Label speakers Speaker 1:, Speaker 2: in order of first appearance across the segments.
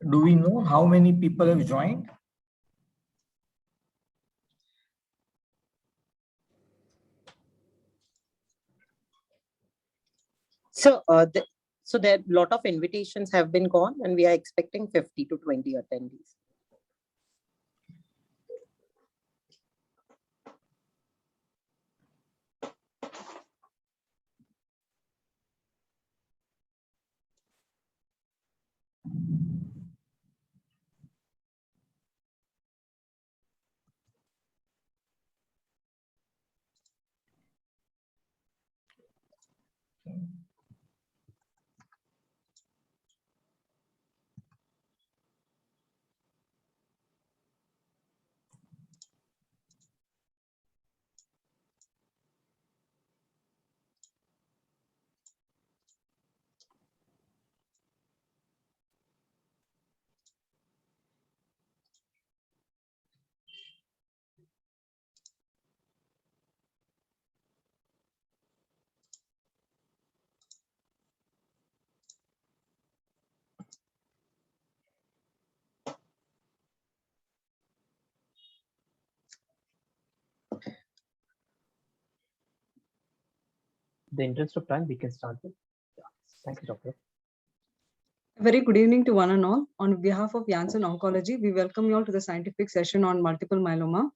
Speaker 1: Do we know how many people have joined?
Speaker 2: So, so there a lot of invitations have been gone, and we are expecting 50 to 20 attendees.
Speaker 3: In the interest of time, we can start with. Yeah. Thank you, Doctor.
Speaker 4: Very good evening to one and all. On behalf of Janssen Oncology, we welcome you all to the scientific session on multiple myeloma.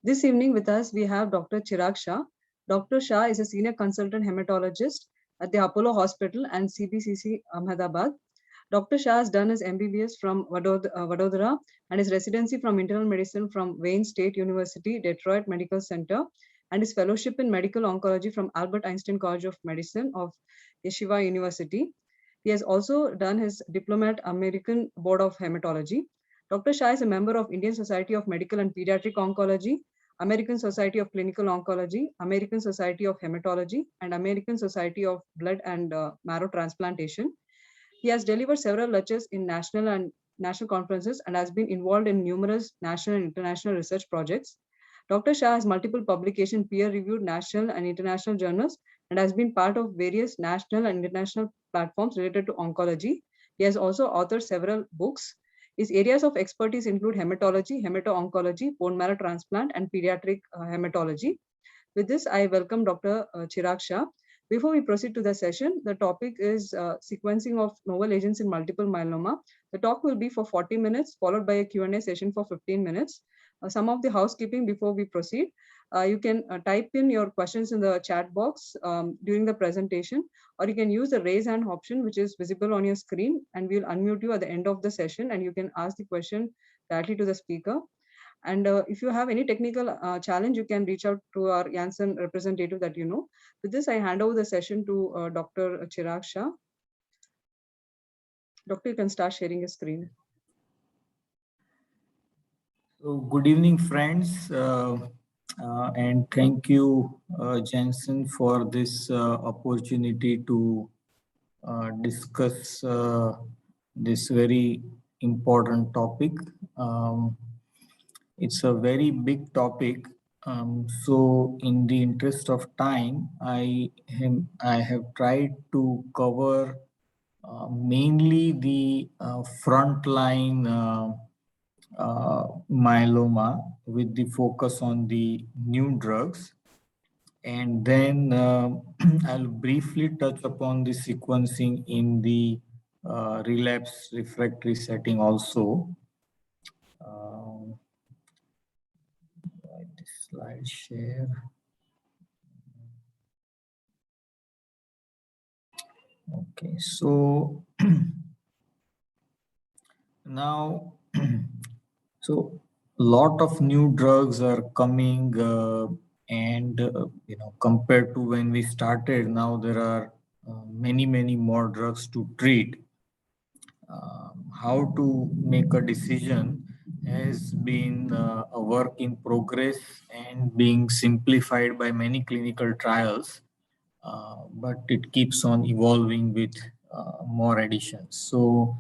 Speaker 4: This evening with us, we have Dr. Chirag Shah. Dr. Shah is a senior consultant hematologist at the Apollo Hospital and CBCC Ahmedabad. Dr. Shah has done his MBBS from Vadodara and his residency from internal medicine from Wayne State University, Detroit Medical Center, and his fellowship in medical oncology from Albert Einstein College of Medicine of Yeshiva University. He has also done his diploma at American Board of Hematology. Dr. Shah is a member of Indian Society of Medical and Pediatric Oncology, American Society of Clinical Oncology, American Society of Hematology, and American Society of Blood and Marrow Transplantation. He has delivered several lectures in national conferences and has been involved in numerous national and international research projects. Dr. Shah has multiple publications, peer-reviewed national and international journals, and has been part of various national and international platforms related to oncology. He has also authored several books. His areas of expertise include hematology, hemato-oncology, bone marrow transplant, and pediatric hematology. With this, I welcome Dr. Chirag Shah. Before we proceed to the session, the topic is sequencing of novel agents in multiple myeloma. The talk will be for 40 minutes, followed by a Q&A session for 15 minutes. Some of the housekeeping before we proceed. You can type in your questions in the chat box during the presentation, or you can use the raise hand option, which is visible on your screen, and we'll unmute you at the end of the session, and you can ask the question directly to the speaker. And if you have any technical challenge, you can reach out to our Janssen representative that you know. With this, I hand over the session to Dr. Chirag Shah. Doctor, you can start sharing your screen.
Speaker 1: So good evening, friends, and thank you, Janssen, for this opportunity to discuss this very important topic. It's a very big topic. So in the interest of time, I have tried to cover mainly the frontline myeloma with the focus on the new drugs. And then I'll briefly touch upon the sequencing in the relapse refractory setting also. Slide share. Okay, so now, so lot of new drugs are coming, and compared to when we started, now there are many more drugs to treat. How to make a decision has been a work in progress and being simplified by many clinical trials, but it keeps on evolving with more additions. So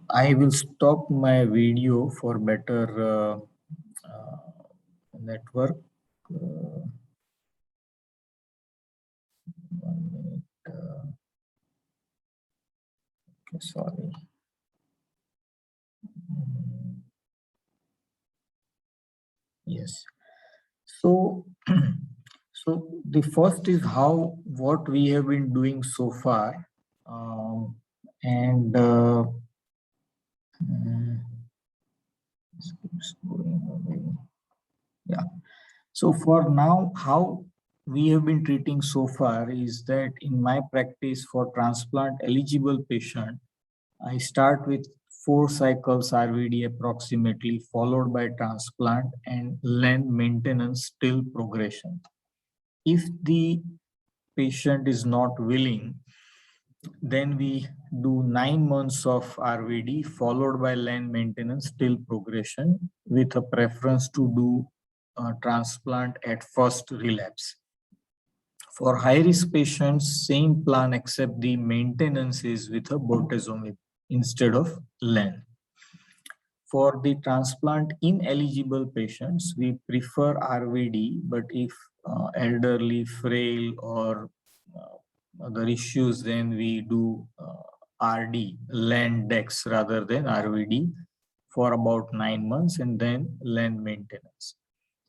Speaker 1: I will stop my video for better network. 1 minute. Okay, sorry. Yes. So, so the first is what we have been doing so far, and this keeps going away. Yeah. So for now, how we have been treating so far is that in my practice for transplant eligible patient, I start with 4 cycles RVD approximately, followed by transplant and LEN maintenance till progression. If the patient is not willing, then we do 9 months of RVD followed by LEN maintenance till progression, with a preference to do transplant at first relapse. For high-risk patients, same plan except the maintenance is with a bortezomib instead of LEN. For the transplant ineligible patients, we prefer RVD, but if elderly, frail, or other issues, then we do RD, LEN DEX rather than RVD for about 9 months and then LEN maintenance.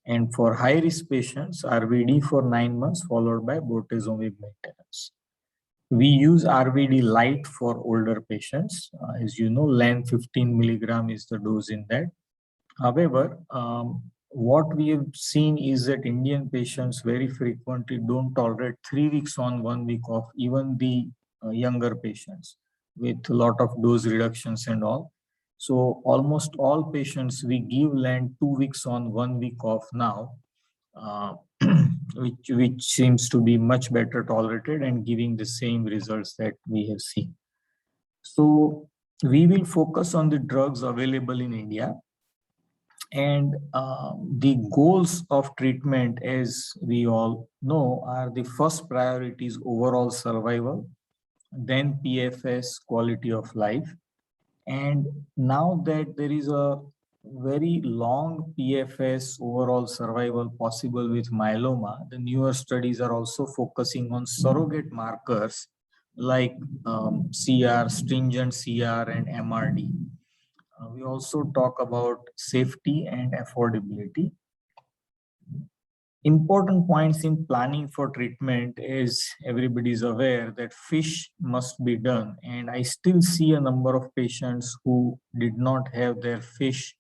Speaker 1: And for high-risk patients, RVD for 9 months followed by bortezomib maintenance. We use RVD light for older patients. As you know, LEN 15 milligram is the dose in that. However, what we have seen is that Indian patients very frequently don't tolerate 3 weeks on, 1 week off, even the younger patients with a lot of dose reductions and all. So almost all patients, we give LEN 2 weeks on, 1 week off now, which seems to be much better tolerated and giving the same results that we have seen. So we will focus on the drugs available in India. And the goals of treatment, as we all know, are the first priority is overall survival, then PFS, quality of life. And now that there is a very long PFS overall survival possible with myeloma, the newer studies are also focusing on surrogate markers like CR, stringent CR, and MRD. We also talk about safety and affordability. Important points in planning for treatment is everybody is aware that FISH must be done, and I still see a number of patients who did not have their FISH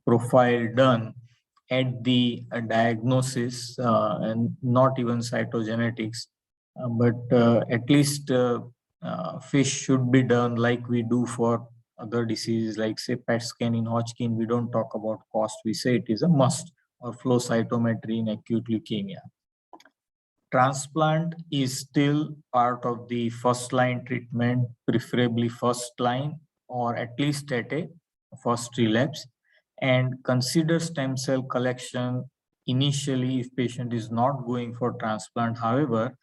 Speaker 1: profile done at the diagnosis, and not even cytogenetics, but at least FISH should be done like we do for other diseases, like say PET scan in Hodgkin. We don't talk about cost, we say it is a must, or flow cytometry in acute leukemia. Transplant is still part of the first line treatment, preferably first line or at least at a first relapse, and consider stem cell collection initially if patient is not going for transplant. However,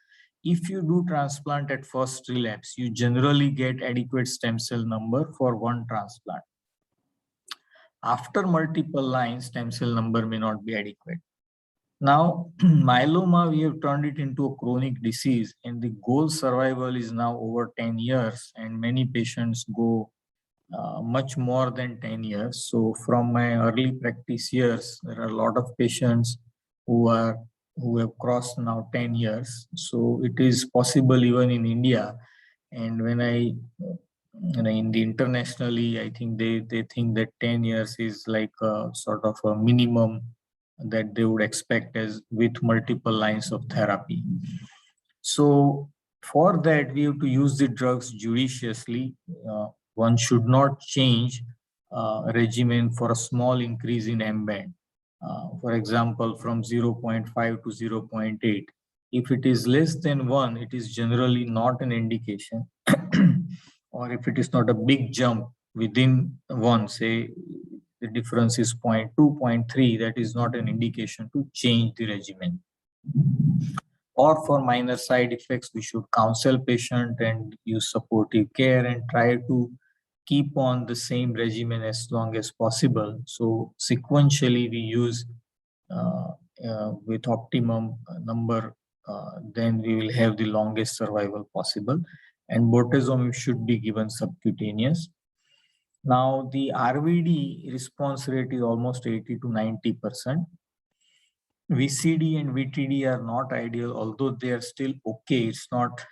Speaker 1: if you do transplant at first relapse, you generally get adequate stem cell number for one transplant. After multiple lines, stem cell number may not be adequate. Now, myeloma, we have turned it into a chronic disease, and the goal survival is now over 10 years, and many patients go much more than 10 years. So from my early practice years, there are a lot of patients who have crossed now 10 years. So it is possible even in India. And when in the internationally, I think they think that 10 years is like a sort of a minimum that they would expect as with multiple lines of therapy. So for that, we have to use the drugs judiciously. One should not change regimen for a small increase in M band. For example, from 0.5 to 0.8. If it is less than 1, it is generally not an indication. Or if it is not a big jump within 1, say the difference is 0.2, 0.3, that is not an indication to change the regimen. Or for minor side effects, we should counsel patient and use supportive care and try to keep on the same regimen as long as possible. So sequentially we use with optimum number, then we will have the longest survival possible. And bortezomib should be given subcutaneous. Now the RVD response rate is almost 80 to 90%. VCD and VTD are not ideal, although they are still okay. It's not,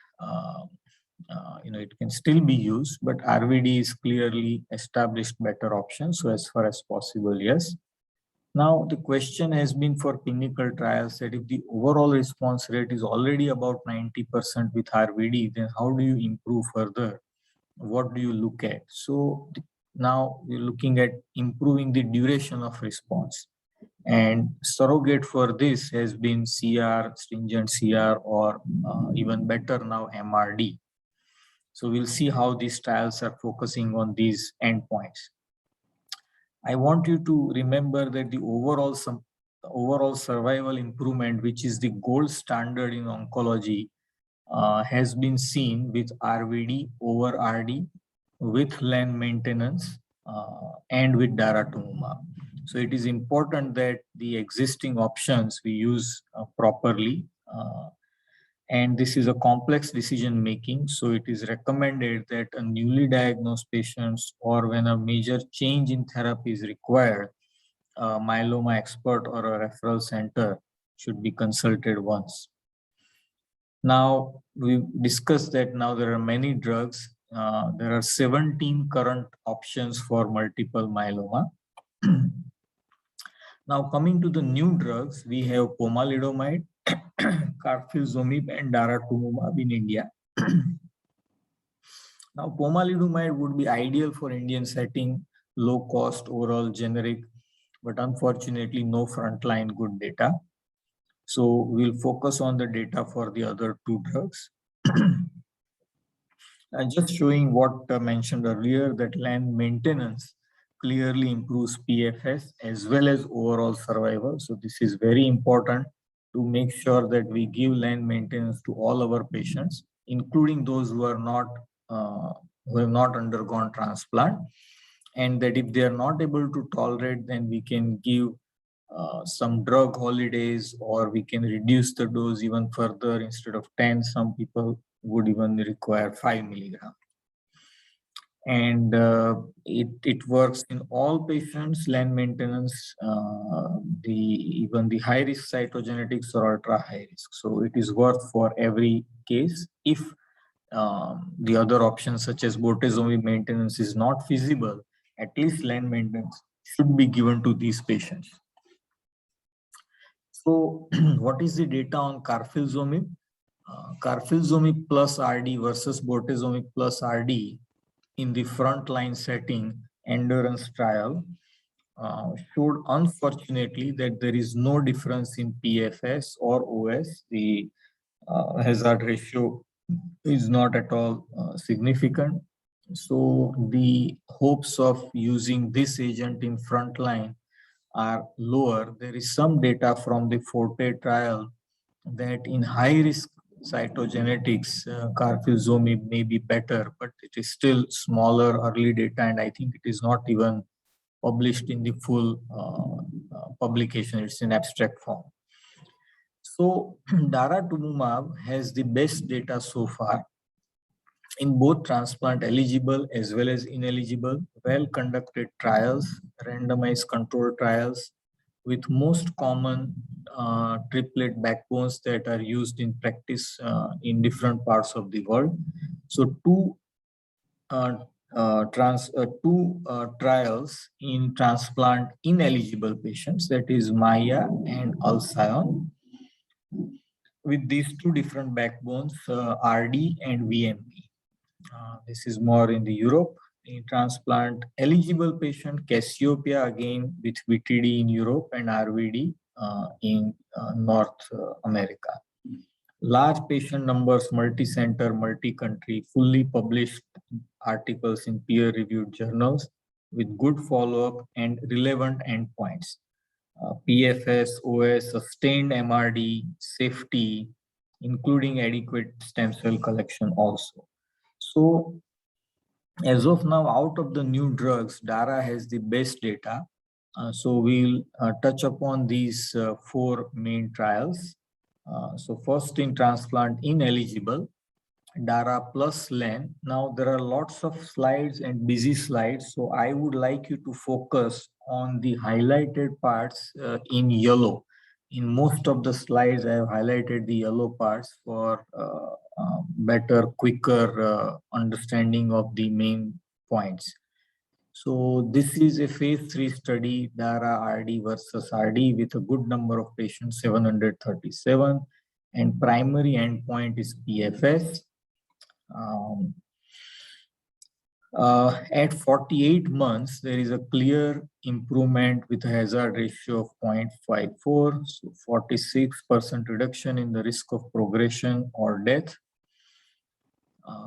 Speaker 1: it can still be used, but RVD is clearly established better option. So as far as possible, yes. Now the question has been for clinical trials that if the overall response rate is already about 90% with RVD, then how do you improve further? What do you look at? So now we're looking at improving the duration of response. And surrogate for this has been CR, stringent CR, or even better now MRD. So we'll see how these trials are focusing on these endpoints. I want you to remember that the overall survival improvement, which is the gold standard in oncology, has been seen with RVD over RD, with LEN maintenance, and with daratumumab. So it is important that the existing options we use properly. And this is a complex decision making. So it is recommended that a newly diagnosed patients, or when a major change in therapy is required, a myeloma expert or a referral center should be consulted once. Now, we discussed that now there are many drugs. There are 17 current options for multiple myeloma. Now, coming to the new drugs, we have pomalidomide, carfilzomib, and daratumumab in India. Now, pomalidomide would be ideal for Indian setting, low cost, oral, generic, but unfortunately no frontline good data. So we'll focus on the data for the other two drugs. And just showing what mentioned earlier, that LEN maintenance clearly improves PFS as well as overall survival. So this is very important to make sure that we give LEN maintenance to all our patients, including those who are not who have not undergone transplant, and that if they are not able to tolerate, then we can give some drug holidays, or we can reduce the dose even further. Instead of 10, some people would even require 5 milligrams. And it works in all patients, LEN maintenance, even the high risk cytogenetics or ultra high risk. So it is worth for every case. If the other options such as bortezomib maintenance is not feasible, at least LEN maintenance should be given to these patients. So what is the data on carfilzomib? Carfilzomib plus RD versus bortezomib plus RD in the frontline setting endurance trial showed, unfortunately, that there is no difference in PFS or OS. The hazard ratio is not at all significant. So the hopes of using this agent in frontline are lower. There is some data from the Forte trial that in high risk cytogenetics, carfilzomib may be better, but it is still smaller early data, and I think it is not even published in the full publication. It's in abstract form. So daratumumab has the best data so far in both transplant eligible as well as ineligible, well conducted trials, randomized control trials, with most common triplet backbones that are used in practice in different parts of the world. So two trials in transplant ineligible patients, that is Maya and Alcyon, with these two different backbones, RD and VMP. This is more in the Europe. in transplant eligible patient, Cassiopeia again with VTD in Europe and RVD in North America. Large patient numbers, multi-center, multi-country, fully published articles in peer-reviewed journals with good follow-up and relevant endpoints. PFS, OS, sustained MRD, safety, including adequate stem cell collection also. So as of now, out of the new drugs, Dara has the best data. So we'll touch upon these 4 main trials. So first in transplant ineligible, Dara plus Len. Now there are lots of slides and busy slides. So I would like you to focus on the highlighted parts in yellow. In most of the slides, I have highlighted the yellow parts for better, quicker understanding of the main points. So this is a phase 3 study, Dara RD versus RD with a good number of patients, 737, and primary endpoint is PFS. At 48 months, there is a clear improvement with a hazard ratio of 0.54, so 46% reduction in the risk of progression or death.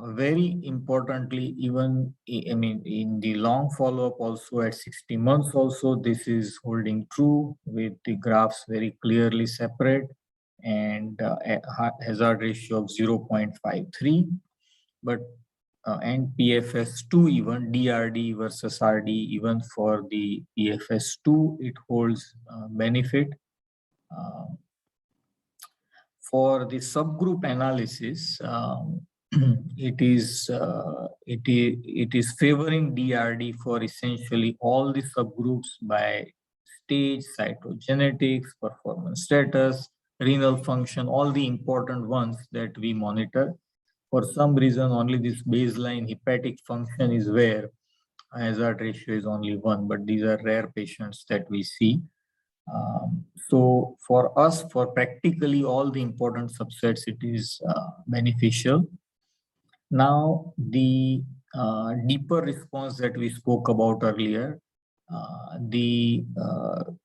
Speaker 1: Very importantly, even in the long follow-up also at 60 months also, this is holding true with the graphs very clearly separate and a hazard ratio of 0.53. But and PFS2 even DRD versus RD, even for the PFS2, it holds benefit. For the subgroup analysis, it is favoring DRD for essentially all the subgroups by stage, cytogenetics, performance status, renal function, all the important ones that we monitor. For some reason, only this baseline hepatic function is where hazard ratio is only 1, but these are rare patients that we see. So for us, for practically all the important subsets, it is beneficial. Now, the deeper response that we spoke about earlier, the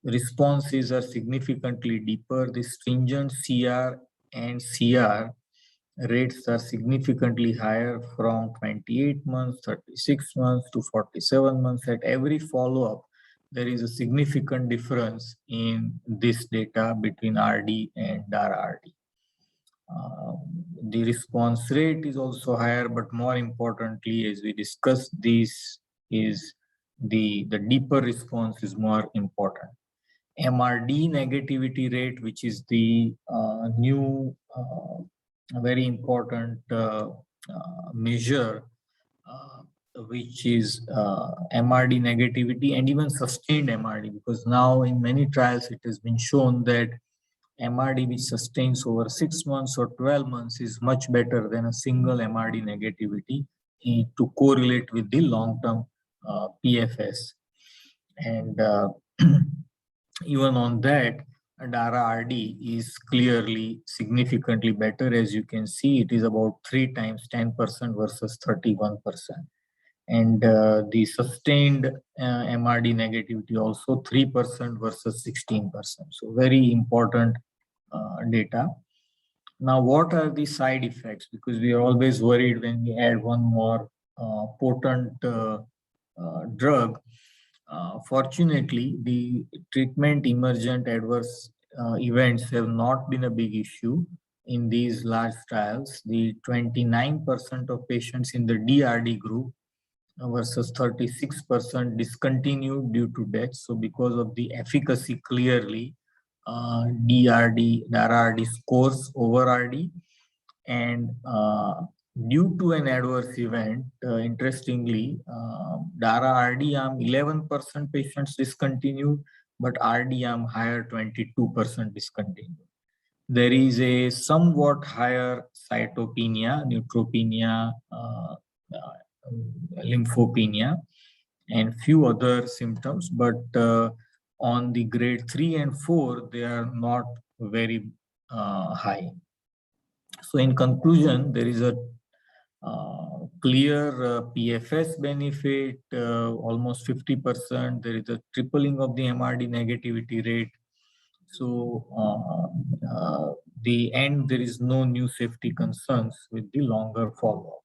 Speaker 1: responses are significantly deeper. The stringent CR and CR rates are significantly higher from 28 months, 36 months to 47 months. At every follow-up, there is a significant difference in this data between RD and Dara RD. The response rate is also higher, but more importantly, as we discussed, this is the deeper response is more important. MRD negativity rate, which is the new very important measure, which is MRD negativity and even sustained MRD, because now in many trials it has been shown that MRD which sustains over 6 months or 12 months is much better than a single MRD negativity to correlate with the long-term PFS. And even on that, Dara RD is clearly significantly better. As you can see, it is about 3 times 10% versus 31%. And the sustained MRD negativity also 3% versus 16%. So very important data. Now, what are the side effects? Because we are always worried when we add one more potent drug. Fortunately, the treatment emergent adverse events have not been a big issue in these large trials. The 29% of patients in the DRD group versus 36% discontinued due to death. So because of the efficacy, clearly Dara RD scores over RD. And due to an adverse event, interestingly, Dara RD arm 11% patients discontinued, but RD arm higher 22% discontinued. There is a somewhat higher cytopenia, neutropenia, lymphopenia, and few other symptoms, but on the grade 3 and 4, they are not very high. So in conclusion, there is a clear PFS benefit, almost 50%. There is a tripling of the MRD negativity rate. So there is no new safety concerns with the longer follow-up.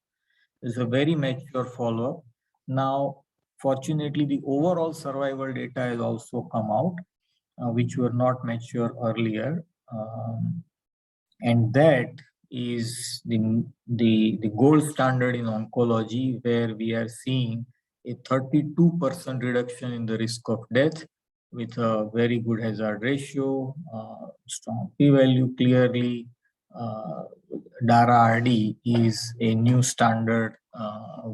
Speaker 1: It's a very mature follow-up. Now, fortunately, the overall survival data has also come out, which were not mature earlier. And that is the gold standard in oncology, where we are seeing a 32% reduction in the risk of death with a very good hazard ratio, strong p-value clearly. DARA-RD is a new standard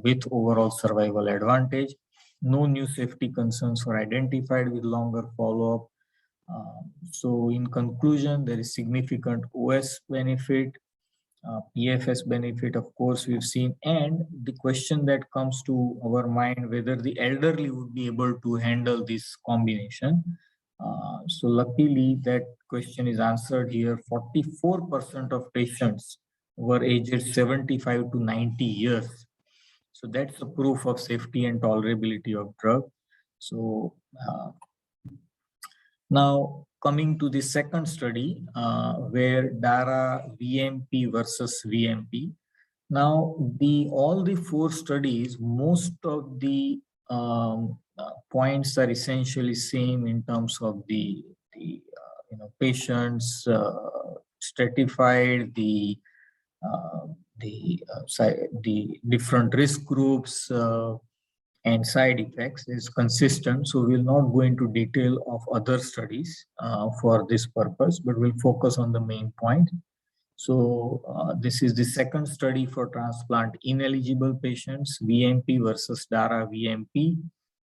Speaker 1: with overall survival advantage. No new safety concerns were identified with longer follow-up. So in conclusion, there is significant OS benefit, PFS benefit, of course, we've seen. And the question that comes to our mind, whether the elderly would be able to handle this combination. So luckily, that question is answered here. 44% of patients were aged 75 to 90 years. So that's a proof of safety and tolerability of drug. So now coming to the second study, where DARA VMP versus VMP. Now all the four studies, most of the points are essentially same in terms of the patients stratified, the different risk groups and side effects is consistent. So we'll not go into detail of other studies for this purpose, but we'll focus on the main point. So this is the second study for transplant ineligible patients, VMP versus DARA VMP,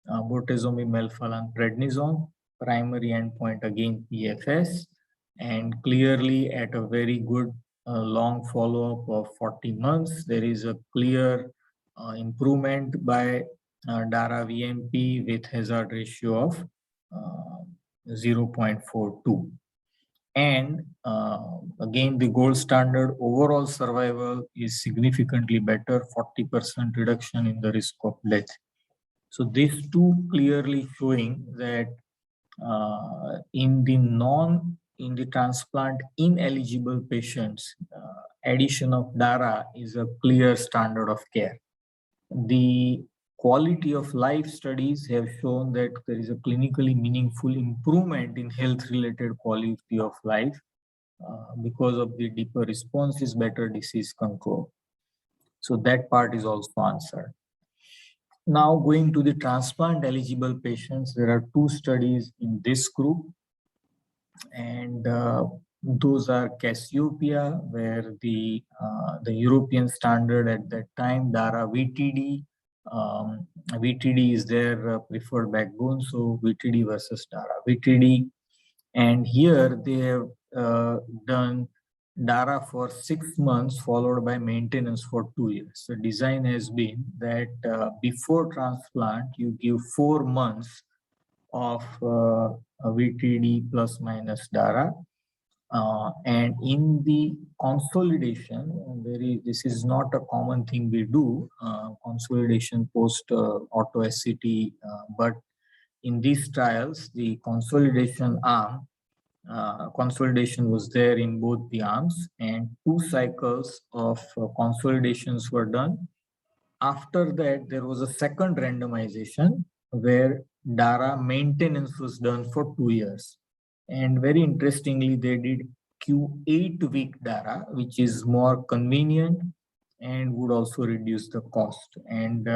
Speaker 1: bortezomib, melphalan, prednisone. Primary endpoint again PFS, and clearly at a very good long follow-up of 40 months, there is a clear improvement by DARA VMP with hazard ratio of 0.42. And again, the gold standard overall survival is significantly better, 40% reduction in the risk of death. So these two clearly showing that in the transplant ineligible patients, addition of DARA is a clear standard of care. The quality of life studies have shown that there is a clinically meaningful improvement in health-related quality of life because of the deeper responses, better disease control. So that part is also answered. Now going to the transplant eligible patients, there are two studies in this group, and those are Cassiopeia, where the European standard at that time, DARA VTD. VTD is their preferred backbone, so VTD versus DARA VTD. And here they have done DARA for 6 months followed by maintenance for 2 years. The design has been that before transplant, you give 4 months of VTD plus minus DARA. And in the consolidation, this is not a common thing we do, consolidation post auto-SCT, but in these trials, the consolidation arm, consolidation was there in both the arms, and 2 cycles of consolidations were done. After that, there was a second randomization where DARA maintenance was done for 2 years. And very interestingly, they did Q8-week DARA, which is more convenient and would also reduce the cost and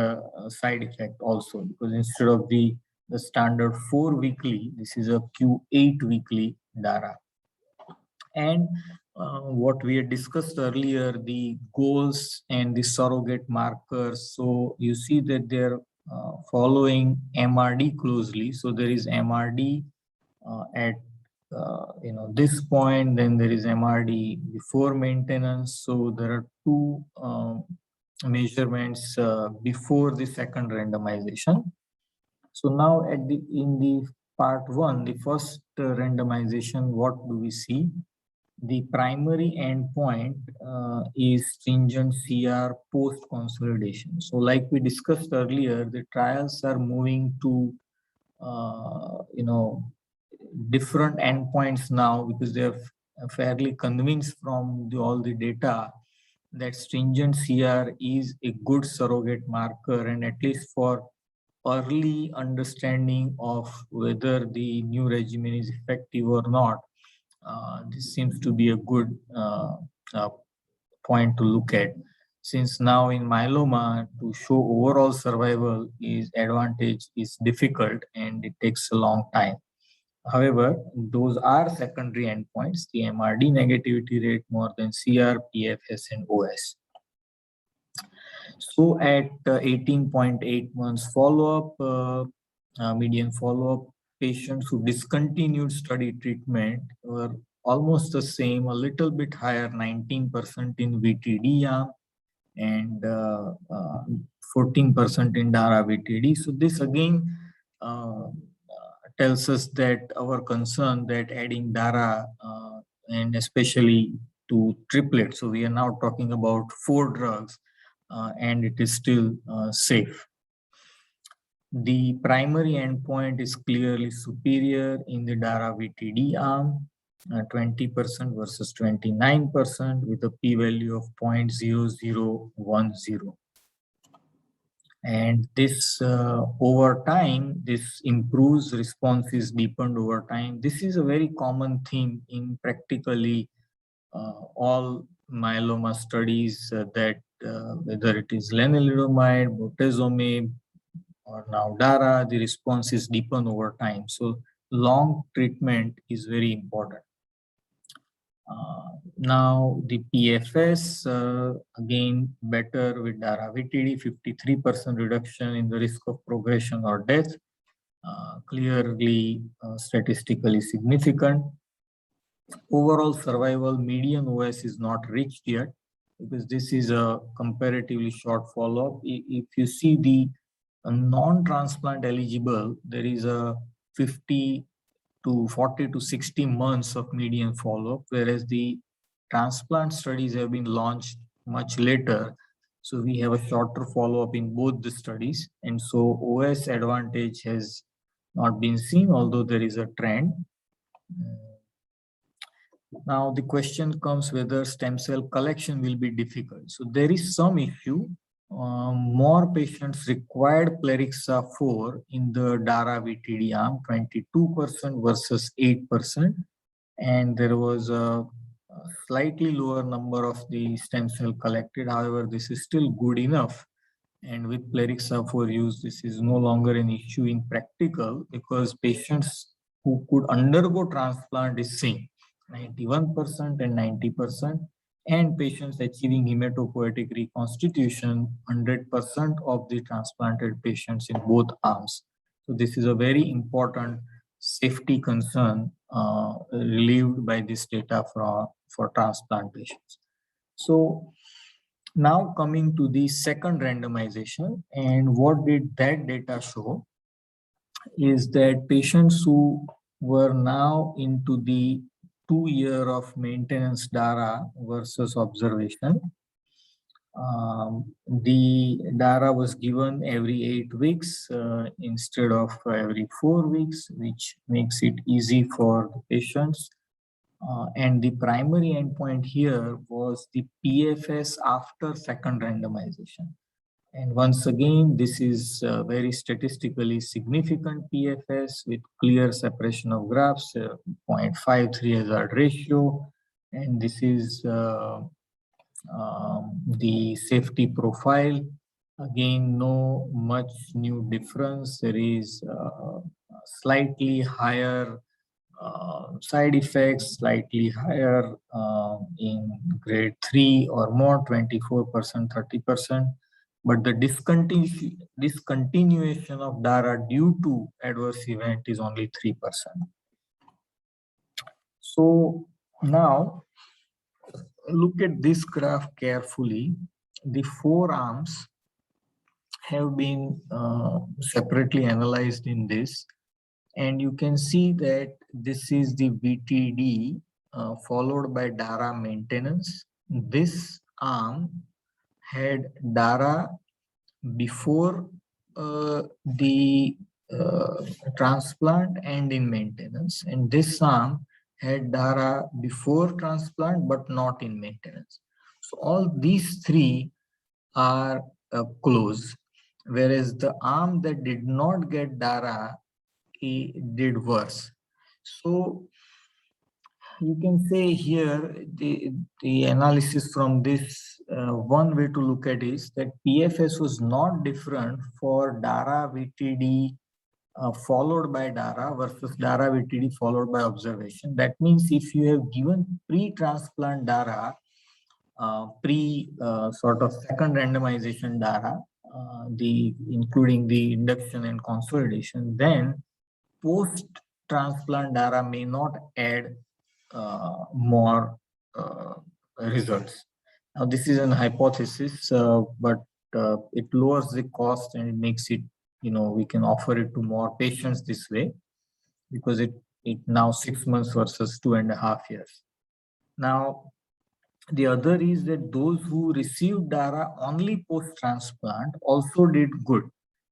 Speaker 1: side effect also, because instead of the standard 4 weekly, this is a Q8 weekly DARA. And what we had discussed earlier, the goals and the surrogate markers. So you see that they're following MRD closely. So there is MRD at this point, then there is MRD before maintenance. So there are 2 measurements before the second randomization. So now in the part 1, the first randomization, what do we see? the primary endpoint is stringent CR post-consolidation. So like we discussed earlier, the trials are moving to, different endpoints now because they are fairly convinced from all the data that stringent CR is a good surrogate marker, and at least for early understanding of whether the new regimen is effective or not, this seems to be a good point to look at. Since now in myeloma, to show overall survival is advantage is difficult and it takes a long time. However, those are secondary endpoints, the MRD negativity rate more than CR, PFS, and OS. So at 18.8 months follow-up, median follow-up, patients who discontinued study treatment were almost the same, a little bit higher, 19% in VTD arm and 14% in DARA VTD. So this again tells us that our concern that adding DARA and especially to triplet. So we are now talking about 4 drugs and it is still safe. The primary endpoint is clearly superior in the DARA VTD arm, 20% versus 29% with a p-value of 0.0010. And this over time, this improves, response is deepened over time. This is a very common theme in practically all myeloma studies that whether it is lenalidomide, bortezomib, or now DARA, the response is deepened over time. So long treatment is very important. Now the PFS, again, better with DARA VTD, 53% reduction in the risk of progression or death, clearly statistically significant. Overall survival, median OS is not reached yet because this is a comparatively short follow-up. If you see the non-transplant eligible, there is a 40 to 60 months of median follow-up, whereas the transplant studies have been launched much later. So we have a shorter follow-up in both the studies. And so OS advantage has not been seen, although there is a trend. Now the question comes whether stem cell collection will be difficult. So there is some issue. More patients required Plerixafor in the DARA VTD arm, 22% versus 8%. And there was a slightly lower number of the stem cell collected. However, this is still good enough. And with Plerixafor use, this is no longer an issue in practical because patients who could undergo transplant is seen, 91% and 90%. And patients achieving hematopoietic reconstitution, 100% of the transplanted patients in both arms. So this is a very important safety concern relieved by this data for transplant patients. So now coming to the second randomization, and what did that data show is that patients who were now into the 2 year of maintenance DARA versus observation. The DARA was given every 8 weeks instead of every 4 weeks, which makes it easy for the patients. And the primary endpoint here was the PFS after second randomization. And once again, this is very statistically significant PFS with clear separation of graphs, 0.53 hazard ratio. And this is the safety profile. Again, no much new difference. There is slightly higher side effects, slightly higher in grade 3 or more, 24%, 30%. But the discontinuation of DARA due to adverse event is only 3%. So now look at this graph carefully. The 4 arms have been separately analyzed in this. And you can see that this is the VTD followed by DARA maintenance. This arm had DARA before the transplant and in maintenance, and this arm had DARA before transplant but not in maintenance. So all these three are close, whereas the arm that did not get DARA, he did worse. So you can say here the analysis from this, one way to look at is that PFS was not different for DARA VTD followed by DARA versus DARA VTD followed by observation. That means if you have given pre-transplant DARA, sort of second randomization DARA, including the induction and consolidation, then post-transplant DARA may not add more results. Now, this is an hypothesis, but it lowers the cost and it makes it, we can offer it to more patients this way, because it now 6 months versus 2.5 years. Now, the other is that those who received DARA only post-transplant also did good.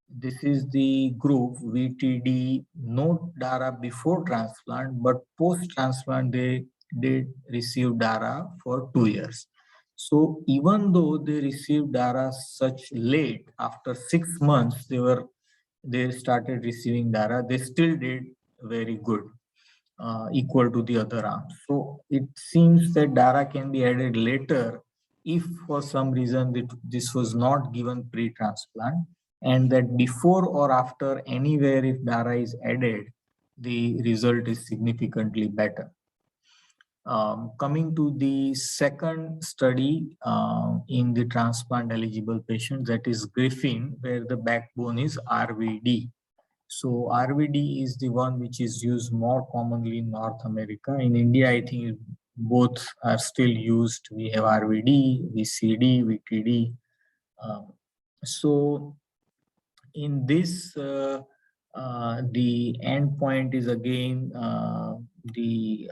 Speaker 1: This is the group VTD, no DARA before transplant, but post-transplant they did receive DARA for 2 years. So even though they received DARA such late, after 6 months they started receiving DARA, they still did very good, equal to the other arms. So it seems that DARA can be added later if for some reason this was not given pre-transplant, and that before or after, anywhere if DARA is added, the result is significantly better. Coming to the second study in the transplant eligible patients, that is Griffin, where the backbone is RVD. So RVD is the one which is used more commonly in North America. In India, I think both are still used. We have RVD, VCD, VTD. So in this, the endpoint is again the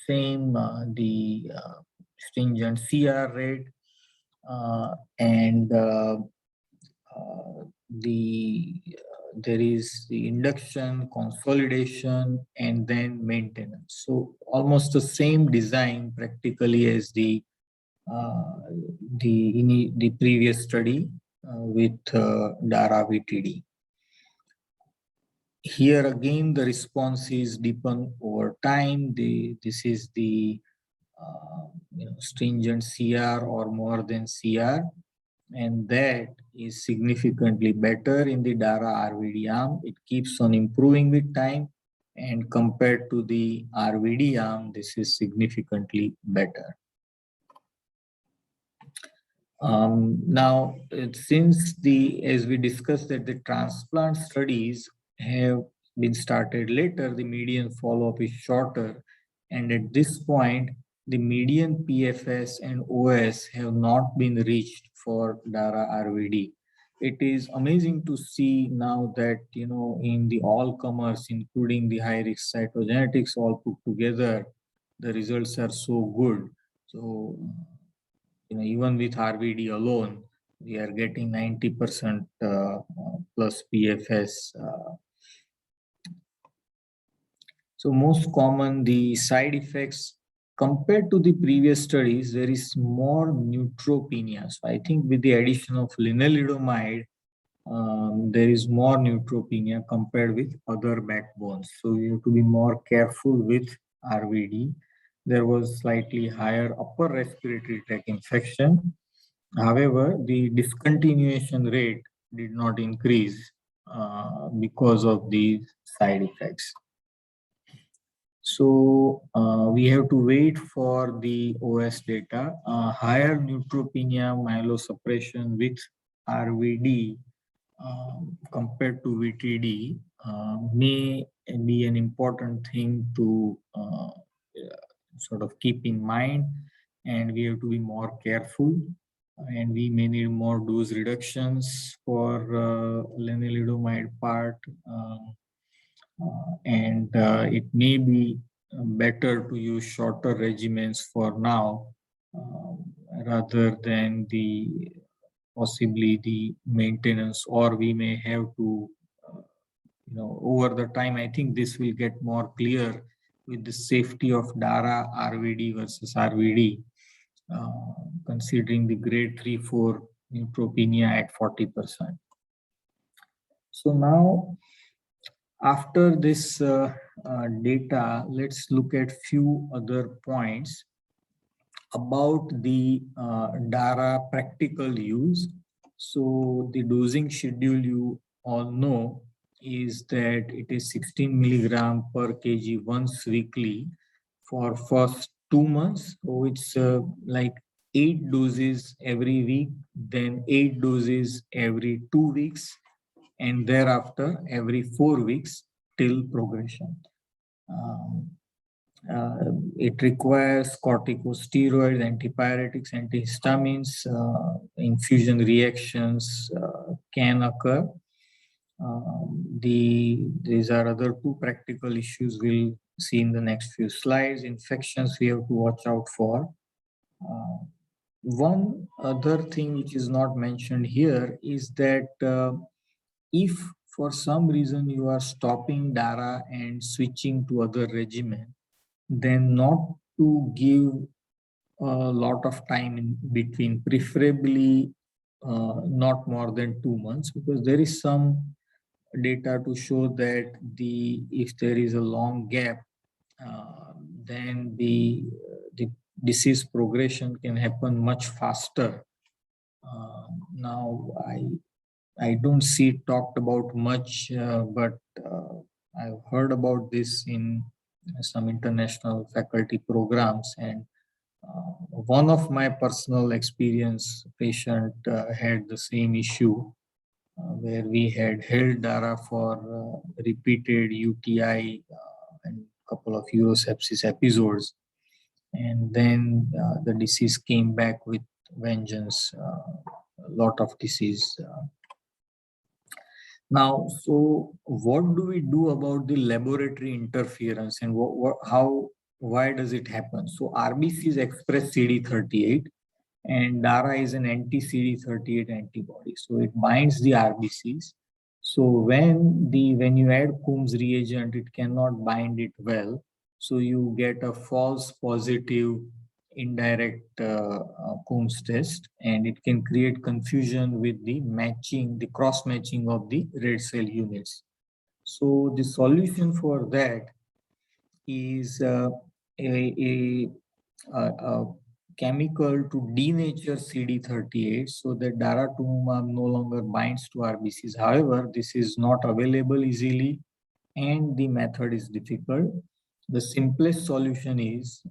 Speaker 1: same, the stringent CR rate, and there is the induction, consolidation, and then maintenance. So almost the same design practically as the previous study with DARA VTD. Here again, the response is deepened over time. This is the stringent CR or more than CR, and that is significantly better in the DARA RVD arm. It keeps on improving with time, and compared to the RVD arm, this is significantly better. Now, since as we discussed that the transplant studies have been started later, the median follow-up is shorter, and at this point, the median PFS and OS have not been reached for DARA RVD. It is amazing to see now that, in the all-comers, including the high-risk cytogenetics all put together, the results are so good. So, even with RVD alone, we are getting 90% plus PFS. So most common, the side effects compared to the previous studies, there is more neutropenia. So I think with the addition of lenalidomide, there is more neutropenia compared with other backbones. So you have to be more careful with RVD. There was slightly higher upper respiratory tract infection. However, the discontinuation rate did not increase because of these side effects. So we have to wait for the OS data. Higher neutropenia myelosuppression with RVD compared to VTD may be an important thing to sort of keep in mind, and we have to be more careful, and we may need more dose reductions for lenalidomide part, and it may be better to use shorter regimens for now, rather than the possibly the maintenance, or we may have to, over the time. I think this will get more clear with the safety of DARA RVD versus RVD, considering the grade 3-4 neutropenia at 40%. So now, after this data, let's look at few other points about the DARA practical use. So the dosing schedule, you all know, is that it is 16 milligram per kg once weekly for first 2 months. So it's like 8 doses every week, then 8 doses every 2 weeks, and thereafter every 4 weeks till progression. It requires corticosteroids, antipyretics, antihistamines. Infusion reactions can occur. These are other 2 practical issues we'll see in the next few slides. Infections we have to watch out for. One other thing which is not mentioned here is that if for some reason you are stopping DARA and switching to other regimen, then not to give a lot of time in between, preferably not more than 2 months, because there is some data to show that if there is a long gap, then the disease progression can happen much faster. Now I don't see it talked about much, but I've heard about this in some international faculty programs, and one of my personal experience patient had the same issue, where we had held DARA for repeated UTI and couple of urosepsis episodes, and then the disease came back with vengeance, a lot of disease. Now, so what do we do about the laboratory interference, and why does it happen? So RBCs express CD38, and DARA is an anti-CD38 antibody. So it binds the RBCs. So when you add Coombs reagent, it cannot bind it well. So you get a false positive indirect Coombs test, and it can create confusion with the cross matching of the red cell units. So the solution for that is a chemical to denature CD38 so that daratumumab no longer binds to RBCs. However, this is not available easily and the method is difficult. The simplest solution is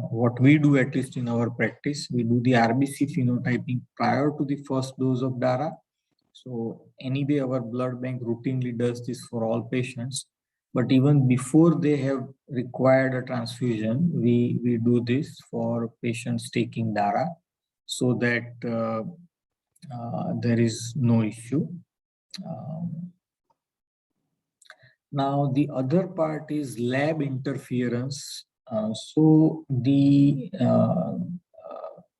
Speaker 1: what we do, at least in our practice. We do the RBC phenotyping prior to the first dose of DARA. So anyway, our blood bank routinely does this for all patients. But even before they have required a transfusion, we do this for patients taking DARA so that there is no issue. Now, the other part is lab interference. So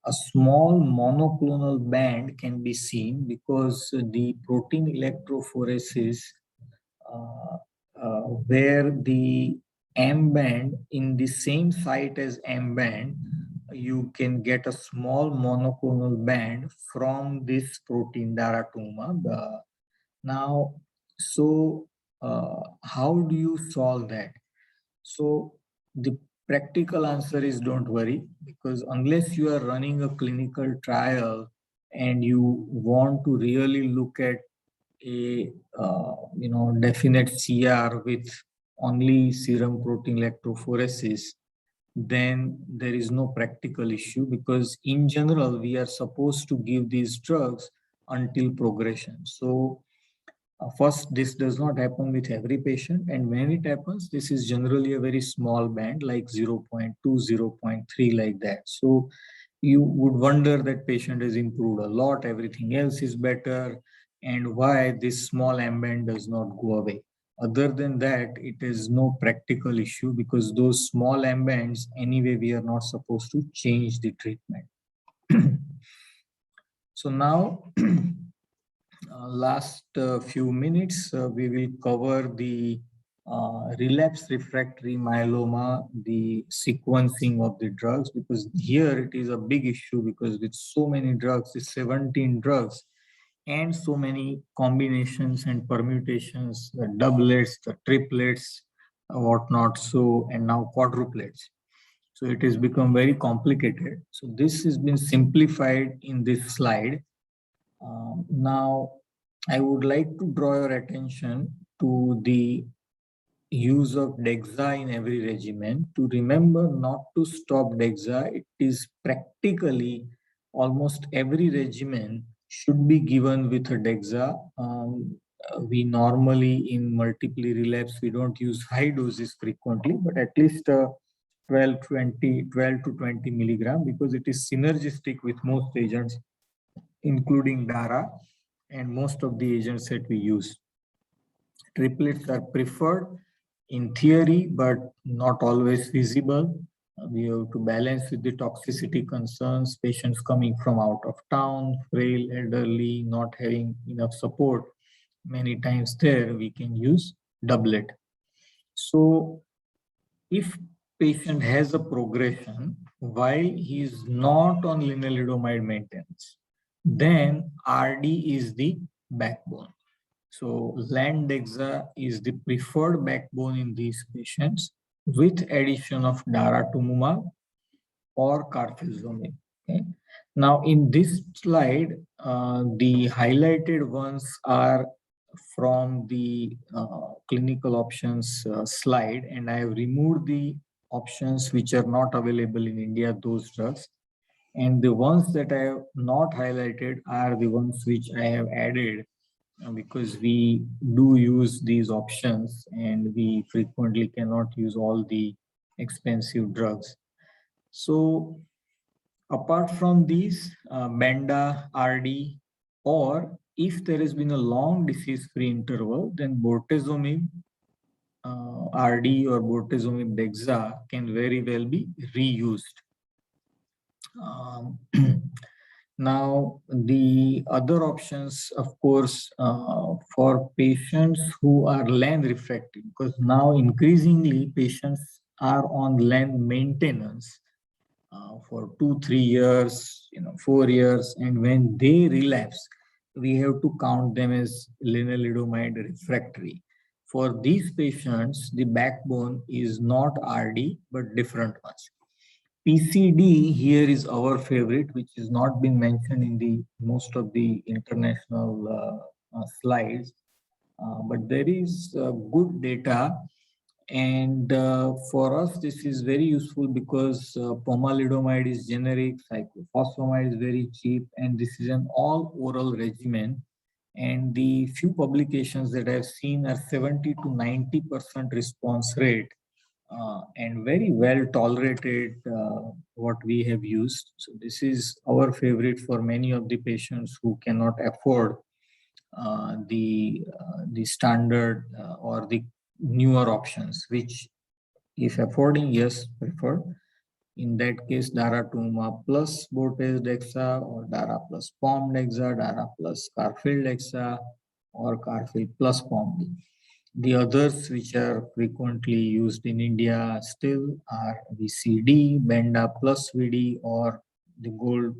Speaker 1: a small monoclonal band can be seen because the protein electrophoresis where the M band in the same site as M band, you can get a small monoclonal band from this protein daratumumab. Now, so how do you solve that? So the practical answer is don't worry, because unless you are running a clinical trial and you want to really look at a definite CR with only serum protein electrophoresis, then there is no practical issue, because in general we are supposed to give these drugs until progression. So first, this does not happen with every patient, and when it happens, this is generally a very small band, like 0.2, 0.3, like that. So you would wonder that patient has improved a lot, everything else is better, and why this small M band does not go away. Other than that, it is no practical issue because those small ambands, anyway, we are not supposed to change the treatment. So now, last few minutes, we will cover the relapse refractory myeloma, the sequencing of the drugs, because here it is a big issue because with so many drugs, it's 17 drugs, and so many combinations and permutations, the doublets, the triplets, whatnot, so, and now quadruplets. So it has become very complicated. So this has been simplified in this slide. Now, I would like to draw your attention to the use of DEXA in every regimen. To remember not to stop DEXA, it is practically almost every regimen should be given with a DEXA. We normally in multiply relapse, we don't use high doses frequently, but at least 12 to 20 milligram, because it is synergistic with most agents, including DARA and most of the agents that we use. Triplets are preferred in theory, but not always feasible. We have to balance with the toxicity concerns, patients coming from out of town, frail, elderly, not having enough support. Many times there we can use doublet. So if patient has a progression while he is not on lenalidomide maintenance, then RD is the backbone. So Land-Dexa is the preferred backbone in these patients with addition of daratumumab or carfilzomib. Okay. Now in this slide, the highlighted ones are from the clinical options slide, and I have removed the options which are not available in India, those drugs. And the ones that I have not highlighted are the ones which I have added because we do use these options and we frequently cannot use all the expensive drugs. So apart from these, Benda, RD, or if there has been a long disease-free interval, then bortezomib, RD or bortezomib dexa can very well be reused. Now, the other options, of course, for patients who are LAN refractory, because now increasingly patients are on LAN maintenance for 2-3 years, 4 years, and when they relapse, we have to count them as lenalidomide refractory. For these patients, the backbone is not RD, but different ones. PCD here is our favorite, which has not been mentioned in the most of the international slides, but there is good data, and for us this is very useful because pomalidomide is generic, cyclophosphamide is very cheap, and this is an all oral regimen. And the few publications that I've seen are 70 to 90% response rate. And very well tolerated what we have used. So this is our favorite for many of the patients who cannot afford the standard or the newer options, which if affording, yes, preferred. In that case, daratumumab plus Bortez Dexa or Dara plus Pom Dexa, Dara plus Carfil Dexa, or Carfil plus Pom. The others which are frequently used in India still are VCD, Benda plus VD, or the gold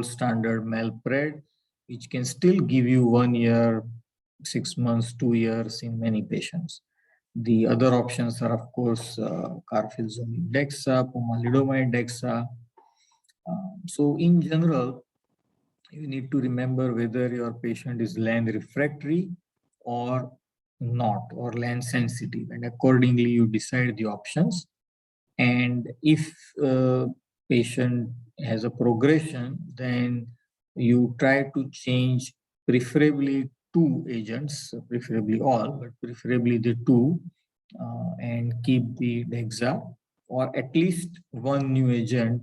Speaker 1: standard Melpred, which can still give you 1 year, 6 months, 2 years in many patients. The other options are, of course, carfilzomib dexa, pomalidomide dexa. So in general, you need to remember whether your patient is LAN refractory or not, or LAN sensitive, and accordingly you decide the options. And if patient has a progression, then you try to change preferably 2 agents, preferably all, but preferably the 2, and keep the DEXA, or at least 1 new agent,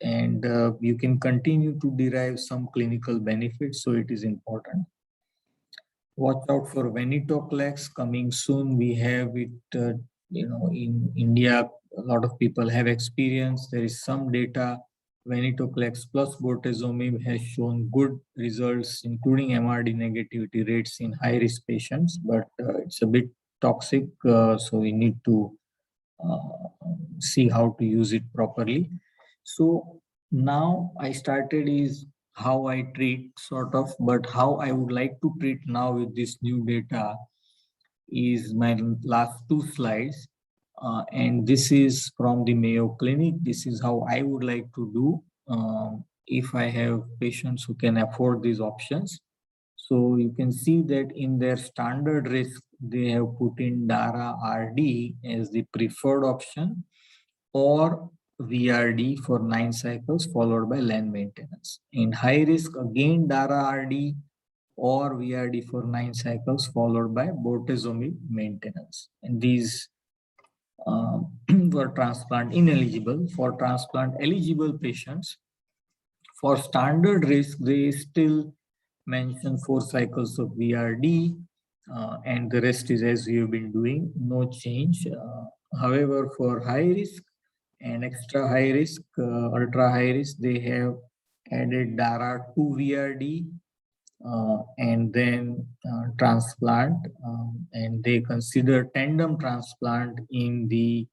Speaker 1: and you can continue to derive some clinical benefits, so it is important. Watch out for venetoclax coming soon. We have it, in India, a lot of people have experience. There is some data. Venetoclax plus bortezomib has shown good results, including MRD negativity rates in high-risk patients, but it's a bit toxic, so we need to see how to use it properly. So now I started is how I treat sort of, but how I would like to treat now with this new data is my last two slides. And this is from the Mayo Clinic. This is how I would like to do if I have patients who can afford these options. So you can see that in their standard risk, they have put in DARA RD as the preferred option, or VRD for 9 cycles followed by LAN maintenance. In high risk, again DARA RD or VRD for 9 cycles followed by bortezomib maintenance. And these were transplant ineligible. For transplant eligible patients, for standard risk, they still mention 4 cycles of VRD, and the rest is as we have been doing, no change. However, for high risk and extra high risk, ultra high risk, they have added DARA 2 VRD and then transplant, and they consider tandem transplant in the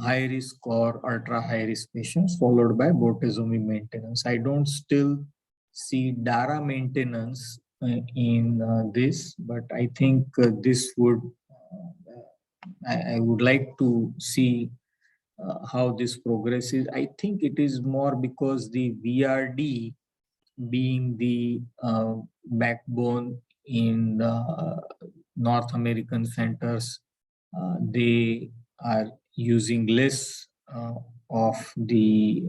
Speaker 1: high risk or ultra high risk patients, followed by bortezomib maintenance. I don't still see DARA maintenance in this, but I think this would, I would like to see how this progresses. I think it is more because the VRD being the backbone in the North American centers, they are using less of the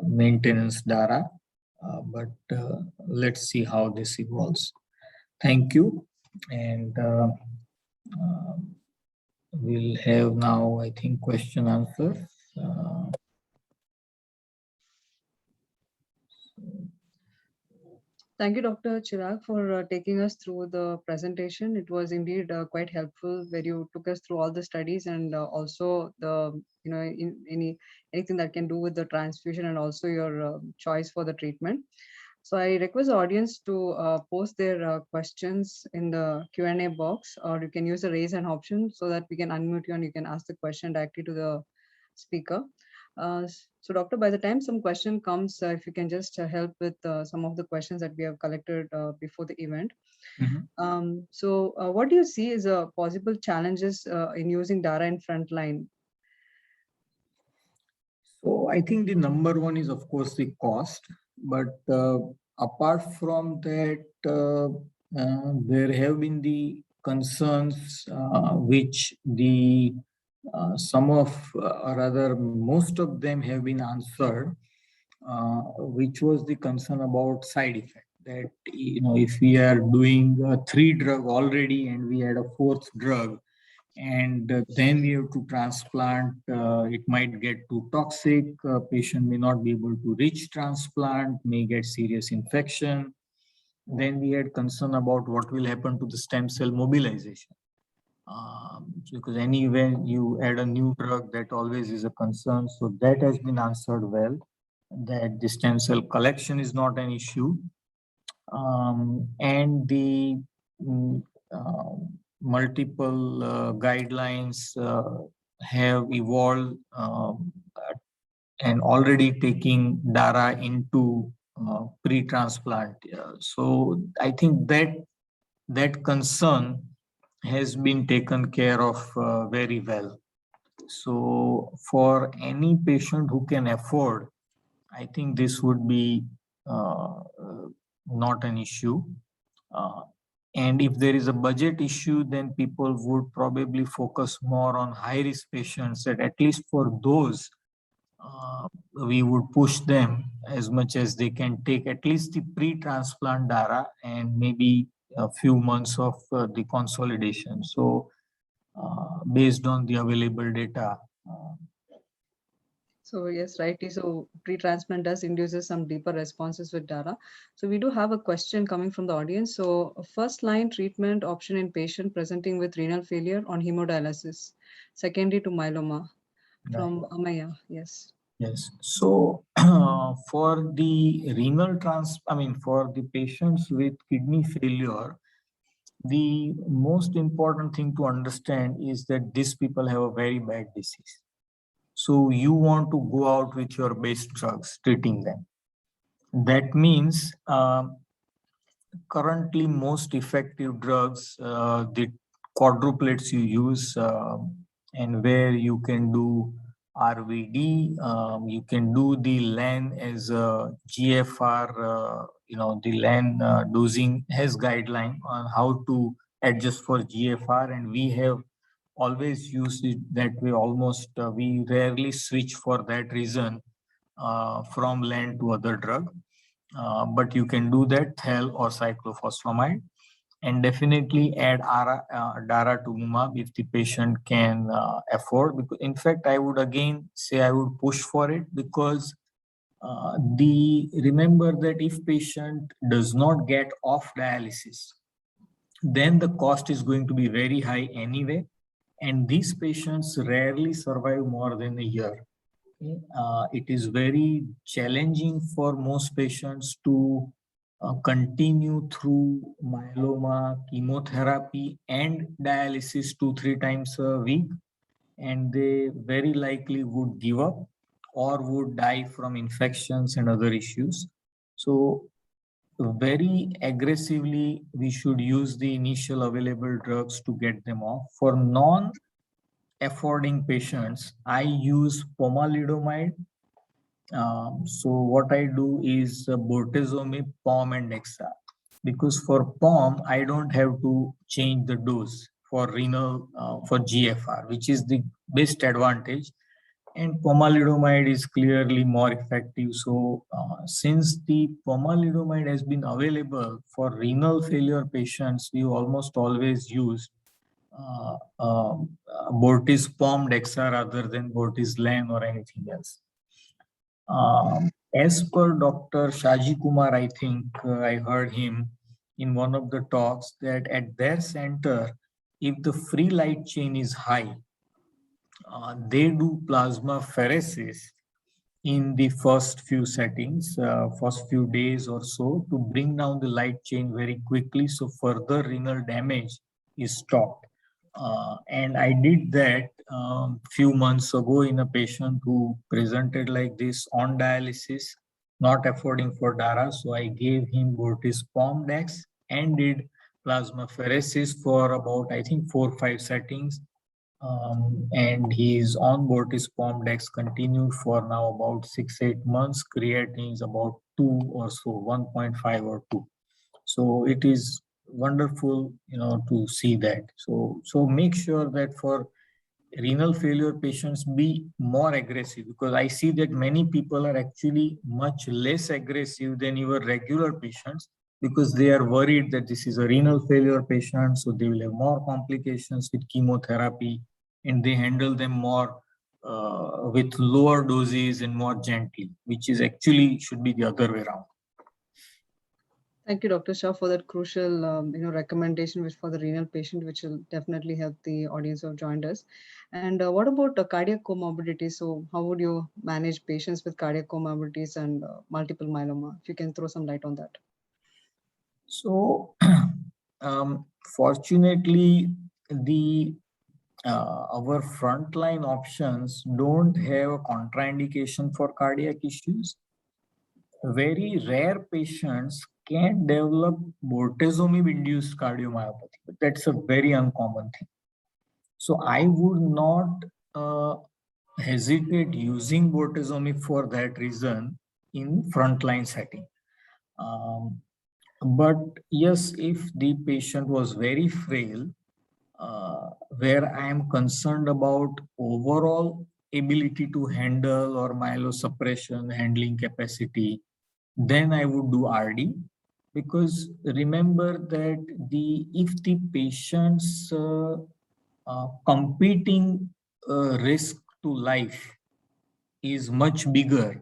Speaker 1: maintenance DARA, but let's see how this evolves. Thank you. And we'll have now, I think, question answer.
Speaker 4: Thank you, Dr. Chirag, for taking us through the presentation. It was indeed quite helpful where you took us through all the studies and also the, anything that can do with the transfusion and also your choice for the treatment. So I request the audience to post their questions in the Q&A box, or you can use the raise hand option so that we can unmute you and you can ask the question directly to the speaker. So doctor, by the time some question comes, if you can just help with some of the questions that we have collected before the event. So what do you see as possible challenges in using DARA in frontline?
Speaker 1: So I think the number one is, of course, the cost. But apart from that, there have been the concerns which the some of, or rather most of them have been answered, which was the concern about side effect. That, if we are doing 3 drug already and we add a 4th drug, and then we have to transplant, it might get too toxic, patient may not be able to reach transplant, may get serious infection. Then we had concern about what will happen to the stem cell mobilization. Because anyway, you add a new drug, that always is a concern. So that has been answered well, that the stem cell collection is not an issue. And the multiple guidelines have evolved and already taking DARA into pre-transplant. So I think that concern has been taken care of very well. So for any patient who can afford, I think this would be not an issue. And if there is a budget issue, then people would probably focus more on high-risk patients, that at least for those, we would push them as much as they can take at least the pre-transplant DARA and maybe a few months of the consolidation. So based on the available data.
Speaker 4: So yes, rightly. So pre-transplant does induces some deeper responses with DARA. So we do have a question coming from the audience. So a first line treatment option in patient presenting with renal failure on hemodialysis, secondary to myeloma from Amaya. Yes.
Speaker 1: Yes. So for the for the patients with kidney failure, the most important thing to understand is that these people have a very bad disease. So you want to go out with your best drugs treating them. That means currently most effective drugs, the quadruplets you use, and where you can do RVD, you can do the LAN as a GFR, the LAN dosing has guideline on how to adjust for GFR, and we have always used it that way. Almost we rarely switch for that reason from LAN to other drug. But you can do that THEL or cyclophosphamide, and definitely add daratumumab if the patient can afford. Because in fact, I would again say I would push for it, because remember that if patient does not get off dialysis, then the cost is going to be very high anyway, and these patients rarely survive more than a year. It is very challenging for most patients to continue through myeloma, chemotherapy, and dialysis 2-3 times a week, and they very likely would give up or would die from infections and other issues. So very aggressively, we should use the initial available drugs to get them off. For non-affording patients, I use pomalidomide. So what I do is bortezomib, POM, and Dexa. Because for POM, I don't have to change the dose for renal, for GFR, which is the best advantage. And pomalidomide is clearly more effective. So since the pomalidomide has been available for renal failure patients, we almost always use Bortis POM Dexa rather than Bortis LAN or anything else. As per Dr. Shaji Kumar, I think I heard him in one of the talks that at their center, if the free light chain is high, they do plasmapheresis in the first few settings, first few days or so, to bring down the light chain very quickly so further renal damage is stopped. And I did that few months ago in a patient who presented like this on dialysis, not affording for DARA. So I gave him Bortis POM Dex and did plasmapheresis for about, I think, 4 or 5 settings. And he is on Bortis POM Dex continued for now about 6-8 months. Creatinine is about 2 or so, 1.5 or 2. So it is wonderful, to see that. So make sure that for renal failure patients be more aggressive, because I see that many people are actually much less aggressive than your regular patients, because they are worried that this is a renal failure patient, so they will have more complications with chemotherapy, and they handle them more with lower doses and more gently, which is actually should be the other way around.
Speaker 4: Thank you, Dr. Shah, for that crucial, recommendation which for the renal patient, which will definitely help the audience who have joined us. And what about cardiac comorbidities? So how would you manage patients with cardiac comorbidities and multiple myeloma? If you can throw some light on that.
Speaker 1: So fortunately, our frontline options don't have a contraindication for cardiac issues. Very rare patients can develop bortezomib-induced cardiomyopathy, but that's a very uncommon thing. So I would not hesitate using bortezomib for that reason in frontline setting. But yes, if the patient was very frail, where I am concerned about overall ability to handle or myelosuppression, handling capacity, then I would do RD. Because remember that if the patient's competing risk to life is much bigger,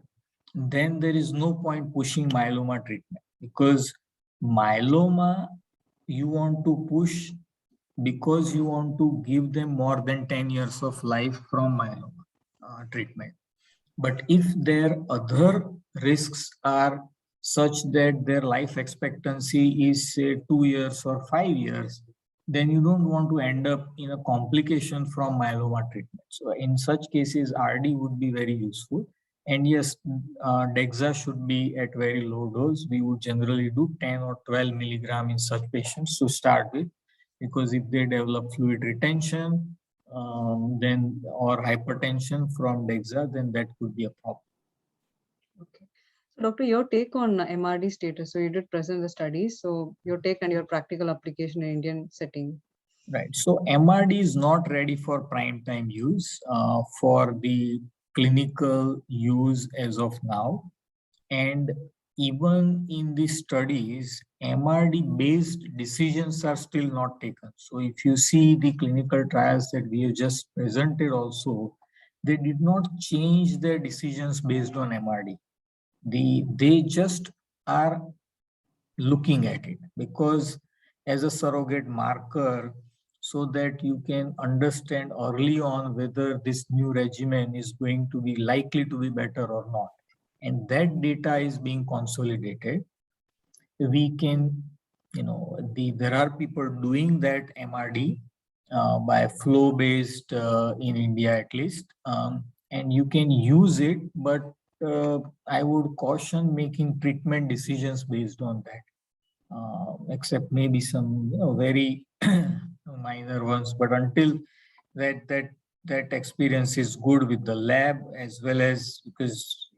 Speaker 1: then there is no point pushing myeloma treatment, because myeloma you want to push because you want to give them more than 10 years of life from myeloma treatment. But if their other risks are such that their life expectancy is say 2 years or 5 years, then you don't want to end up in a complication from myeloma treatment. So in such cases, RD would be very useful. And yes, DEXA should be at very low dose. We would generally do 10 or 12 milligram in such patients to start with, because if they develop fluid retention, then or hypertension from DEXA, then that could be a problem.
Speaker 4: Okay. So Doctor, your take on MRD status. So you did present the studies. So your take and your practical application in Indian setting.
Speaker 1: Right. So MRD is not ready for prime time use for the clinical use as of now. And even in the studies, MRD based decisions are still not taken. So if you see the clinical trials that we have just presented also, they did not change their decisions based on MRD. They just are looking at it because as a surrogate marker, so that you can understand early on whether this new regimen is going to be likely to be better or not. And that data is being consolidated. We can, there are people doing that MRD by flow based in India at least, and you can use it, but I would caution making treatment decisions based on that, except maybe some very minor ones. But until that experience is good with the lab, as well as because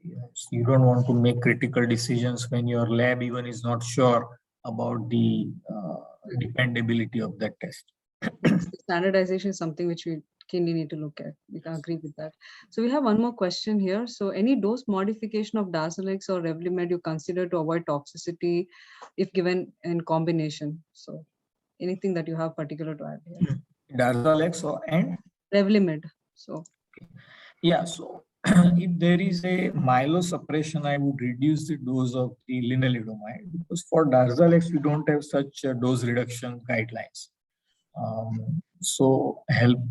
Speaker 1: you don't want to make critical decisions when your lab even is not sure about the dependability of that test.
Speaker 4: Yes, the standardization is something which we keenly need to look at. We can agree with that. So we have one more question here. So any dose modification of Darzalex or Revlimid you consider to avoid toxicity if given in combination? So anything that you have particular to add here?
Speaker 1: Darzalex and
Speaker 4: Revlimid. So
Speaker 1: yeah, so if there is a myelosuppression, I would reduce the dose of the lenalidomide, because for Darzalex we don't have such dose reduction guidelines. So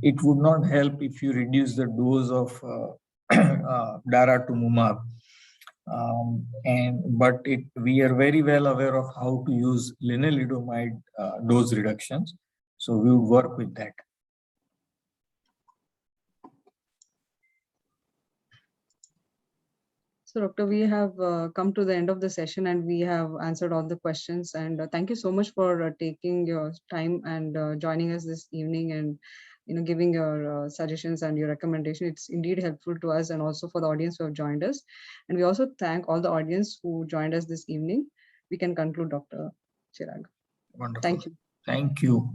Speaker 1: it would not help if you reduce the dose of daratumumab. But we are very well aware of how to use lenalidomide dose reductions. So we would work with that.
Speaker 4: So, Doctor, we have come to the end of the session and we have answered all the questions. And thank you so much for taking your time and joining us this evening and giving your suggestions and your recommendation. It's indeed helpful to us and also for the audience who have joined us. And we also thank all the audience who joined us this evening. We can conclude, Dr. Chirag.
Speaker 1: Wonderful.
Speaker 4: Thank you.
Speaker 1: Thank you.